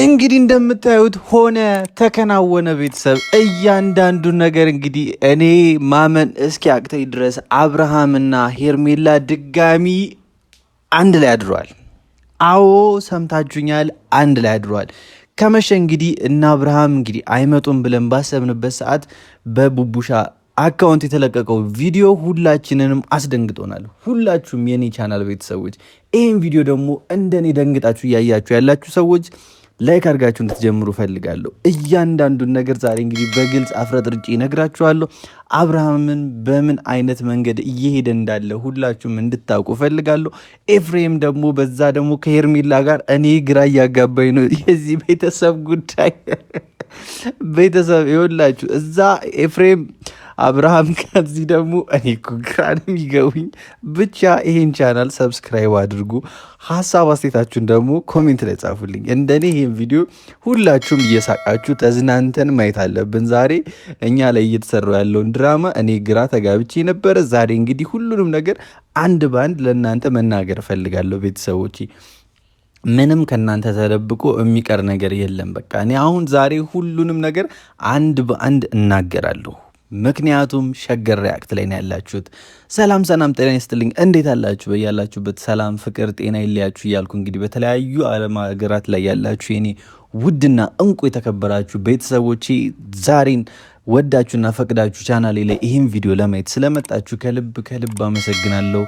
እንግዲህ እንደምታዩት ሆነ ተከናወነ ቤተሰብ እያንዳንዱ ነገር እንግዲህ እኔ ማመን እስኪ አቅተኝ ድረስ አብርሃምና ሄርሜላ ድጋሚ አንድ ላይ አድረዋል። አዎ ሰምታችሁኛል፣ አንድ ላይ አድረዋል። ከመሸ እንግዲህ እና አብርሃም እንግዲህ አይመጡም ብለን ባሰብንበት ሰዓት በቡቡሻ አካውንት የተለቀቀው ቪዲዮ ሁላችንንም አስደንግጦናል። ሁላችሁም የኔ ቻናል ቤተሰቦች ይህን ቪዲዮ ደግሞ እንደኔ ደንግጣችሁ እያያችሁ ያላችሁ ሰዎች ላይክ አድርጋችሁ እንድትጀምሩ ፈልጋለሁ። እያንዳንዱን ነገር ዛሬ እንግዲህ በግልጽ አፍረጥርጬ እነግራችኋለሁ። አብርሃምን በምን አይነት መንገድ እየሄደ እንዳለ ሁላችሁም እንድታውቁ ፈልጋለሁ። ኤፍሬም ደግሞ በዛ ደግሞ ከሄርሜላ ጋር እኔ ግራ እያጋባኝ ነው የዚህ ቤተሰብ ጉዳይ። ቤተሰብ ይኸውላችሁ እዛ ኤፍሬም አብርሃም ከዚህ ደግሞ እኔ እኮ ግራ ነው የሚገቡኝ። ብቻ ይሄን ቻናል ሰብስክራይብ አድርጉ። ሀሳብ አስተያየታችሁን ደግሞ ኮሜንት ላይ ጻፉልኝ። እንደኔ ይሄን ቪዲዮ ሁላችሁም እየሳቃችሁ ተዝናንተን ማየት አለብን። ዛሬ እኛ ላይ እየተሰራ ያለውን ድራማ እኔ ግራ ተጋብቼ ነበረ። ዛሬ እንግዲህ ሁሉንም ነገር አንድ በአንድ ለእናንተ መናገር እፈልጋለሁ ቤተሰቦቼ። ምንም ከእናንተ ተደብቆ የሚቀር ነገር የለም። በቃ እኔ አሁን ዛሬ ሁሉንም ነገር አንድ በአንድ እናገራለሁ። ምክንያቱም ሸገር ሪያክት ላይ ነው ያላችሁት። ሰላም ሰላም፣ ጤና ይስጥልኝ። እንዴት አላችሁ? በያላችሁበት ሰላም፣ ፍቅር፣ ጤና ይለያችሁ እያልኩ እንግዲህ በተለያዩ ዓለም ሀገራት ላይ ያላችሁ የኔ ውድና እንቁ የተከበራችሁ ቤተሰቦቼ ዛሬን ወዳችሁና ፈቅዳችሁ ቻናሌ ላይ ይህን ቪዲዮ ለማየት ስለመጣችሁ ከልብ ከልብ አመሰግናለሁ።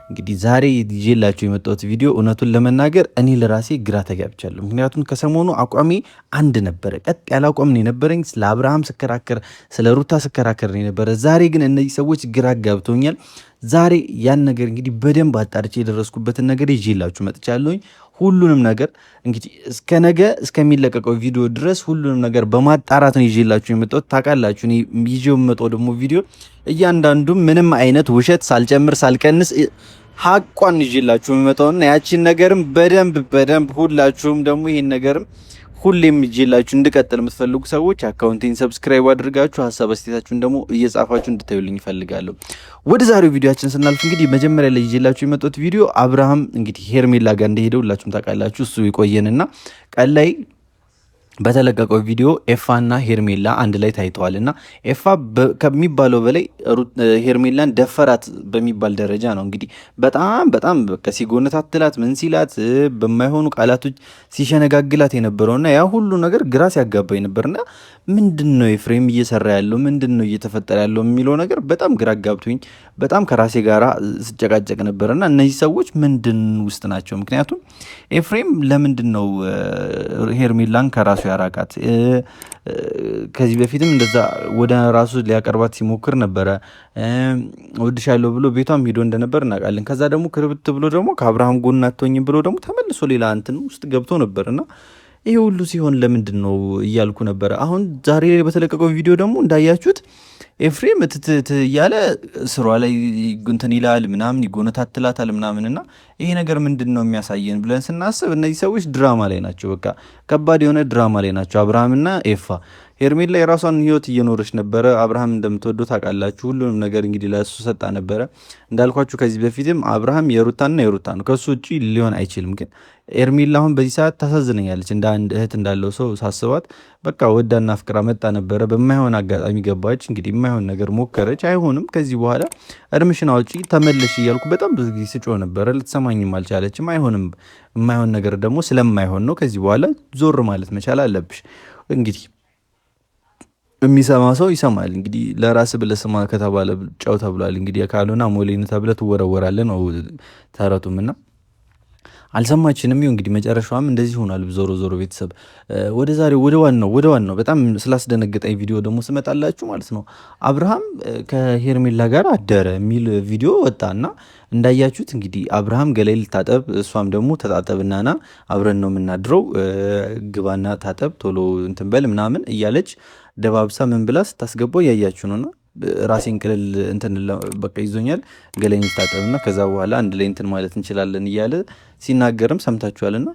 እንግዲህ ዛሬ ይዤላችሁ የመጣሁት ቪዲዮ እውነቱን ለመናገር እኔ ለራሴ ግራ ተጋብቻለሁ። ምክንያቱም ከሰሞኑ አቋሜ አንድ ነበረ፣ ቀጥ ያለ አቋም ነው የነበረኝ። ስለ አብርሃም ስከራከር፣ ስለ ሩታ ስከራከር ነው የነበረ። ዛሬ ግን እነዚህ ሰዎች ግራ ጋብቶኛል። ዛሬ ያን ነገር እንግዲህ በደንብ አጣርቼ የደረስኩበትን ነገር ይዤላችሁ መጥቻለሁኝ። ሁሉንም ነገር እንግዲህ እስከ ነገ እስከሚለቀቀው ቪዲዮ ድረስ ሁሉንም ነገር በማጣራት ነው ይዤላችሁ የመጣሁት። ታውቃላችሁ እኔ ይዤው የምመጣው ደግሞ ቪዲዮ እያንዳንዱም ምንም አይነት ውሸት ሳልጨምር ሳልቀንስ ሀቋን ይዤላችሁ የምመጣውና ያቺን ነገርም በደንብ ሁላችሁም ደግሞ ይሄን ነገርም ሁሌም ይዤላችሁ እንድቀጥል የምትፈልጉ ሰዎች አካውንቴን ሰብስክራይብ አድርጋችሁ ሀሳብ አስተያየታችሁን ደግሞ እየጻፋችሁ እንድታዩልኝ ይፈልጋለሁ። ወደ ዛሬው ቪዲዮአችን ስናልፍ እንግዲህ መጀመሪያ ላይ ይዤላችሁ የመጣሁት ቪዲዮ አብርሃም እንግዲህ ሄርሜላ ጋር እንደሄደው ሁላችሁም ታውቃላችሁ። እሱ ይቆየንና ቀን ላይ በተለቀቀው ቪዲዮ ኤፋና ሄርሜላ አንድ ላይ ታይተዋል እና ኤፋ ከሚባለው በላይ ሄርሜላን ደፈራት በሚባል ደረጃ ነው እንግዲህ በጣም ሲጎነታትላት ምን ሲላት በማይሆኑ ቃላቶች ሲሸነጋግላት የነበረውና ያ ሁሉ ነገር ግራ ሲያጋባኝ ነበርና ምንድን ነው ኤፍሬም እየሰራ ያለው ምንድን ነው እየተፈጠረ ያለው የሚለው ነገር በጣም ግራ ጋብቶኝ በጣም ከራሴ ጋራ ስጨቃጨቅ ነበርና እነዚህ ሰዎች ምንድን ውስጥ ናቸው? ምክንያቱም ኤፍሬም ለምንድን ነው ሄርሜላን ከራሱ ያራቃት? ከዚህ በፊትም እንደዛ ወደ ራሱ ሊያቀርባት ሲሞክር ነበረ። ወድሻለሁ ብሎ ቤቷም ሄዶ እንደነበር እናውቃለን። ከዛ ደግሞ ክርብት ብሎ ደግሞ ከአብርሃም ጎን አትሆኝም ብሎ ደግሞ ተመልሶ ሌላ እንትን ውስጥ ገብቶ ነበርና ይሄ ሁሉ ሲሆን ለምንድን ነው እያልኩ ነበረ። አሁን ዛሬ ላይ በተለቀቀው ቪዲዮ ደግሞ እንዳያችሁት ኤፍሬም እትት እያለ ስሯ ላይ እንትን ይላል ምናምን ይጎነታትላታል ምናምንና ይሄ ነገር ምንድን ነው የሚያሳየን ብለን ስናስብ እነዚህ ሰዎች ድራማ ላይ ናቸው። በቃ ከባድ የሆነ ድራማ ላይ ናቸው አብርሃምና ኤፋ። ሄርሜላ የራሷን ህይወት እየኖረች ነበረ። አብርሃም እንደምትወደው ታውቃላችሁ። ሁሉንም ነገር እንግዲህ ለእሱ ሰጣ ነበረ። እንዳልኳችሁ ከዚህ በፊትም አብርሃም የሩታ ነው፣ ከሱ ውጭ ሊሆን አይችልም። ግን ሄርሜላ አሁን በዚህ ሰዓት ታሳዝነኛለች። እንደ አንድ እህት እንዳለው ሰው ሳስባት በቃ ወዳና ፍቅራ መጣ ነበረ። በማይሆን አጋጣሚ ገባች። እንግዲህ የማይሆን ነገር ሞከረች፣ አይሆንም። ከዚህ በኋላ እርምሽን አውጪ ተመለሽ እያልኩ በጣም ብዙ ጊዜ ስጮህ ነበረ። ልትሰማኝም አልቻለችም። አይሆንም፣ የማይሆን ነገር ደግሞ ስለማይሆን ነው። ከዚህ በኋላ ዞር ማለት መቻል አለብሽ። እንግዲህ የሚሰማ ሰው ይሰማል። እንግዲህ ለራስ ብለህ ስማ ከተባለ ጫው ተብሏል። እንግዲህ ካልሆነ ሞሌን ተብለህ ትወረወራለህ ነው ተረቱምና አልሰማችንም። ይኸው እንግዲህ መጨረሻዋም እንደዚህ ሆኗል። ዞሮ ቤተሰብ ወደ ዛሬው ወደ ዋናው በጣም ስላስደነገጠኝ ቪዲዮ ደግሞ ስመጣላችሁ ማለት ነው። አብርሃም ከሄርሜላ ጋር አደረ የሚል ቪዲዮ ወጣና እንዳያችሁት እንግዲህ አብርሃም ገላይ ልታጠብ፣ እሷም ደግሞ ተጣጠብና ና አብረን ነው የምናድረው፣ ግባና ታጠብ ቶሎ እንትን በል ምናምን እያለች ደባብሳ ምን ብላ ስታስገባው ያያችሁ ነውና ራሴን ቅልል እንትን በቃ ይዞኛል ገላኝ ልታጠብና ከዛ በኋላ አንድ ላይ እንትን ማለት እንችላለን እያለ ሲናገርም ሰምታችኋልና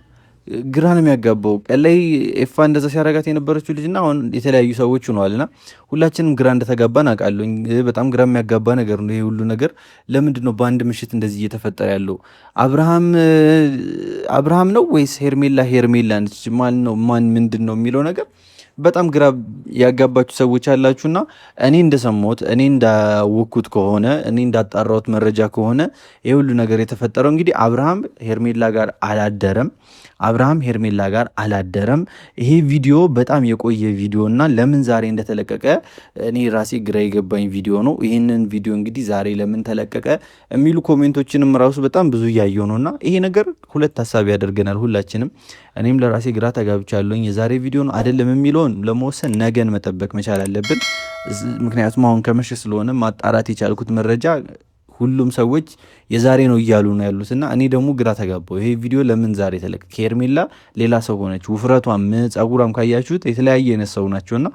ግራ ነው የሚያጋባው። ቀላይ ኤፋ እንደዛ ሲያረጋት የነበረችው ልጅና አሁን የተለያዩ ሰዎች ሆነዋልና ሁላችንም ግራ እንደተጋባን አውቃለሁ። በጣም ግራ የሚያጋባ ነገር ነው ይሄ ሁሉ ነገር። ለምንድን ነው በአንድ ምሽት እንደዚህ እየተፈጠረ ያለው? አብርሃም ነው ወይስ ሄርሜላ ነች? ማን ነው ማን ምንድን ነው የሚለው ነገር በጣም ግራ ያጋባችሁ ሰዎች አላችሁና እኔ እንደሰማሁት እኔ እንዳወኩት ከሆነ እኔ እንዳጣራሁት መረጃ ከሆነ ይህ ሁሉ ነገር የተፈጠረው እንግዲህ አብርሃም ሄርሜላ ጋር አላደረም። ይሄ ቪዲዮ በጣም የቆየ ቪዲዮ እና ለምን ዛሬ እንደተለቀቀ እኔ ራሴ ግራ የገባኝ ቪዲዮ ነው። ይህንን ቪዲዮ እንግዲህ ዛሬ ለምን ተለቀቀ የሚሉ ኮሜንቶችንም ራሱ በጣም ብዙ እያየው ነው እና ይሄ ነገር ሁለት ሀሳብ ያደርገናል ሁላችንም። እኔም ለራሴ ግራ ተጋብቻለሁኝ። የዛሬ ቪዲዮ ነው አይደለም የሚለውን ለመወሰን ነገን መጠበቅ መቻል አለብን። ምክንያቱም አሁን ከመሸ ስለሆነ ማጣራት የቻልኩት መረጃ ሁሉም ሰዎች የዛሬ ነው እያሉ ነው ያሉት እና እኔ ደግሞ ግራ ተጋባው። ይሄ ቪዲዮ ለምን ዛሬ ተለቀቀ? ሄርሜላ ሌላ ሰው ሆነች። ውፍረቷም ጸጉሯም ካያችሁት የተለያየ አይነት ሰው ናቸውና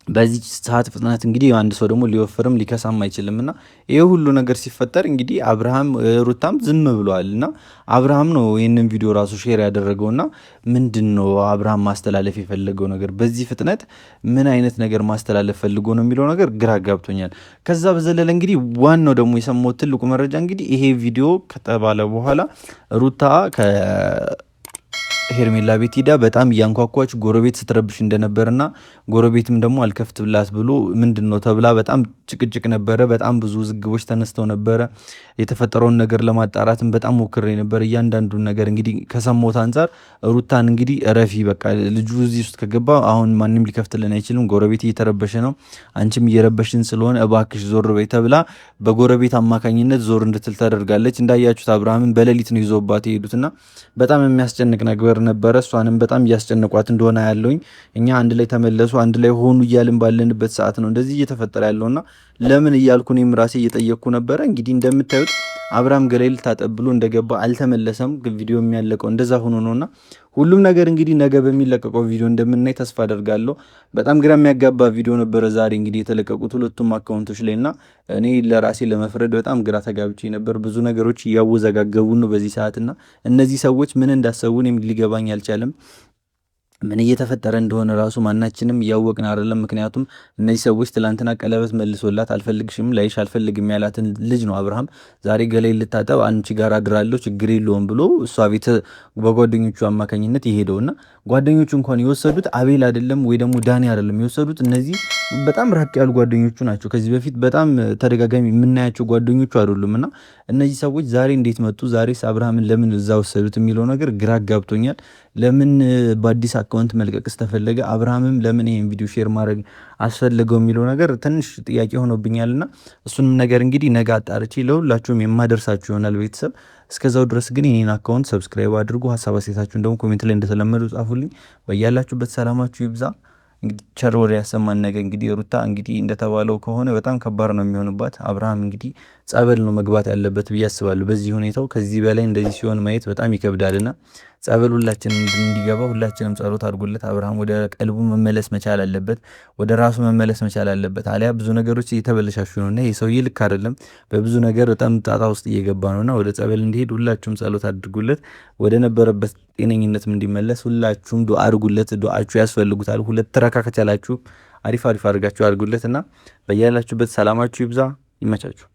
በዚህ ሰዓት ፍጥነት እንግዲህ አንድ ሰው ደግሞ ሊወፍርም ሊከሳም አይችልም እና ይህ ሁሉ ነገር ሲፈጠር እንግዲህ አብርሃም ሩታም ዝም ብለዋል እና አብርሃም ነው ይህንን ቪዲዮ ራሱ ሼር ያደረገውና ምንድን ነው አብርሃም ማስተላለፍ የፈለገው ነገር በዚህ ፍጥነት ምን አይነት ነገር ማስተላለፍ ፈልጎ ነው የሚለው ነገር ግራ ጋብቶኛል። ከዛ በዘለለ እንግዲህ ዋናው ደግሞ የሰማሁት ትልቁ መረጃ እንግዲህ ይሄ ቪዲዮ ከተባለ በኋላ ሩታ ሄርሜላ ቤት ሂዳ በጣም እያንኳኳች ጎረቤት ስትረብሽ እንደነበርና ጎረቤትም ደግሞ አልከፍትብላት ብሎ ምንድን ነው ተብላ በጣም ጭቅጭቅ ነበረ። በጣም ብዙ ዝግቦች ተነስተው ነበረ። የተፈጠረውን ነገር ለማጣራትም በጣም ሞክሬ ነበር። እያንዳንዱን ነገር እንግዲህ ከሰሞት አንጻር ሩታን እንግዲህ እረፊ፣ በቃ ልጁ እዚህ ውስጥ ከገባ አሁን ማንም ሊከፍትልን አይችልም፣ ጎረቤት እየተረበሸ ነው፣ አንቺም እየረበሽን ስለሆነ እባክሽ ዞር በይ ተብላ በጎረቤት አማካኝነት ዞር እንድትል ተደርጋለች። እንዳያችሁት አብርሃምን በሌሊት ነው ይዞባት የሄዱትና በጣም የሚያስጨንቅ ነገር ነበረ። እሷንም በጣም እያስጨነቋት እንደሆነ ያለውኝ እኛ አንድ ላይ ተመለሱ አንድ ላይ ሆኑ እያልን ባለንበት ሰዓት ነው እንደዚህ እየተፈጠረ ያለውና ለምን እያልኩ እኔም ራሴ እየጠየቅኩ ነበረ። እንግዲህ እንደምታዩት አብርሃም ገለል ታጠብሎ እንደገባ አልተመለሰም። ቪዲዮ የሚያለቀው እንደዛ ሆኖ ነውና ሁሉም ነገር እንግዲህ ነገ በሚለቀቀው ቪዲዮ እንደምናይ ተስፋ አደርጋለሁ። በጣም ግራ የሚያጋባ ቪዲዮ ነበረ ዛሬ እንግዲህ የተለቀቁት ሁለቱም አካውንቶች ላይ እና እኔ ለራሴ ለመፍረድ በጣም ግራ ተጋብቼ ነበር። ብዙ ነገሮች እያወዘጋገቡ ነው በዚህ ሰዓትና እነዚህ ሰዎች ምን እንዳሰቡ እኔም ሊገባኝ አልቻለም። ምን እየተፈጠረ እንደሆነ ራሱ ማናችንም እያወቅን አይደለም። ምክንያቱም እነዚህ ሰዎች ትላንትና ቀለበት መልሶላት አልፈልግሽም ላይሽ አልፈልግም ያላትን ልጅ ነው አብርሃም ዛሬ ገላይ ልታጠብ አንቺ ጋር አድራለሁ ችግር የለውም ብሎ እሷ ቤት በጓደኞቹ አማካኝነት የሄደውና ጓደኞቹ እንኳን የወሰዱት አቤል አይደለም ወይ ደግሞ ዳኒ አይደለም የወሰዱት። እነዚህ በጣም ራቅ ያሉ ጓደኞቹ ናቸው። ከዚህ በፊት በጣም ተደጋጋሚ የምናያቸው ጓደኞቹ አይደሉም እና እነዚህ ሰዎች ዛሬ እንዴት መጡ? ዛሬስ አብርሃምን ለምን እዛ ወሰዱት የሚለው ነገር ግራ ጋብቶኛል። ለምን በአዲስ አካውንት መልቀቅስ ተፈለገ? አብርሃምም ለምን ይሄን ቪዲዮ ሼር ማድረግ አስፈለገው የሚለው ነገር ትንሽ ጥያቄ ሆኖብኛልና እሱንም ነገር እንግዲህ ነገ አጣርቼ ለሁላችሁም የማደርሳችሁ ይሆናል ቤተሰብ። እስከዛው ድረስ ግን የኔን አካውንት ሰብስክራይብ አድርጉ። ሀሳብ አስተያየታችሁን ደግሞ ኮሜንት ላይ እንደተለመዱ ጻፉልኝ። በያላችሁበት ሰላማችሁ ይብዛ። እንግዲህ ቸር ወሬ ያሰማን። ነገ እንግዲህ ሩታ እንግዲህ እንደተባለው ከሆነ በጣም ከባድ ነው የሚሆንባት። አብርሃም እንግዲህ ጸበል ነው መግባት ያለበት ብዬ አስባለሁ። በዚህ ሁኔታው ከዚህ በላይ እንደዚህ ሲሆን ማየት በጣም ይከብዳልና ጸበል ሁላችንም እንዲገባ ሁላችንም ጸሎት አድርጎለት አብርሃም ወደ ቀልቡ መመለስ መቻል አለበት፣ ወደ ራሱ መመለስ መቻል አለበት። አሊያ ብዙ ነገሮች እየተበለሻሹ ነውና ይሄ ሰውዬ ልክ አይደለም፣ በብዙ ነገር በጣም ጣጣ ውስጥ እየገባ ነውና ወደ ጸበል እንዲሄድ ሁላችሁም ጸሎት አድርጉለት፣ ወደ ነበረበት ጤነኝነትም እንዲመለስ ሁላችሁም ዱአ አድርጉለት። ዱአችሁ ያስፈልጉታል። ሁለት ረካ ከቻላችሁ አሪፍ አድርጋችሁ አድርጉለት እና በያላችሁበት ሰላማችሁ ይብዛ። ይመቻችሁ።